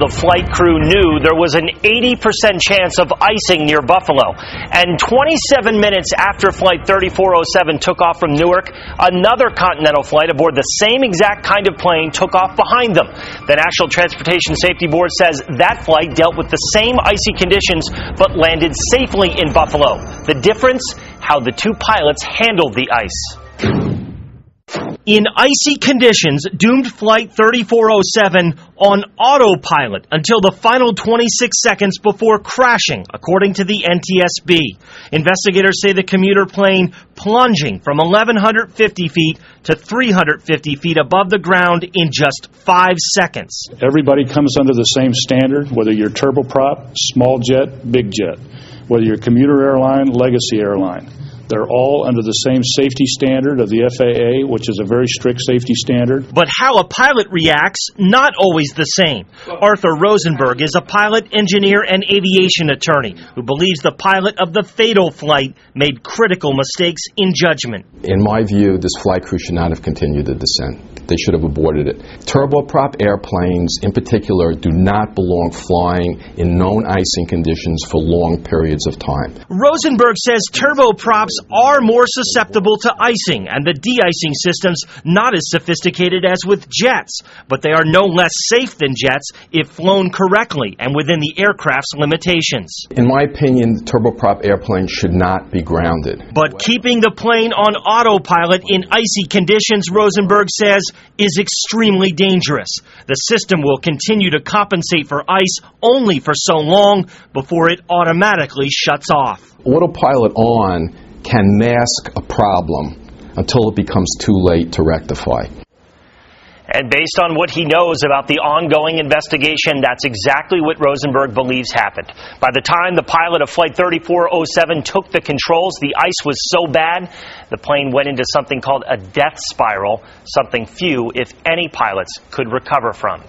The flight crew knew there was an 80% chance of icing near Buffalo. And 27 minutes after Flight 3407 took off from Newark, another Continental flight aboard the same exact kind of plane took off behind them. The National Transportation Safety Board says that flight dealt with the same icy conditions but landed safely in Buffalo. The difference? How the two pilots handled the ice. In icy conditions, doomed Flight 3407 on autopilot until the final 26 seconds before crashing, according to the NTSB. Investigators say the commuter plane plunging from 1,150 feet to 350 feet above the ground in just 5 seconds. Everybody comes under the same standard, whether you're turboprop, small jet, big jet, whether you're commuter airline, legacy airline. They're all under the same safety standard of the FAA, which is a very strict safety standard. But how a pilot reacts, not always the same. Arthur Rosenberg is a pilot, engineer, and aviation attorney who believes the pilot of the fatal flight made critical mistakes in judgment. In my view, this flight crew should not have continued the descent. They should have aborted it. Turboprop airplanes, in particular, do not belong flying in known icing conditions for long periods of time. Rosenberg says turboprops are more susceptible to icing, and the de-icing system's not as sophisticated as with jets, but they are no less safe than jets if flown correctly and within the aircraft's limitations. In my opinion, turboprop airplanes should not be grounded. But keeping the plane on autopilot in icy conditions, Rosenberg says, is extremely dangerous. The system will continue to compensate for ice only for so long before it automatically shuts off. Autopilot on can mask a problem until it becomes too late to rectify. And based on what he knows about the ongoing investigation, that's exactly what Rosenberg believes happened. By the time the pilot of Flight 3407 took the controls, the ice was so bad, the plane went into something called a death spiral, something few, if any, pilots could recover from.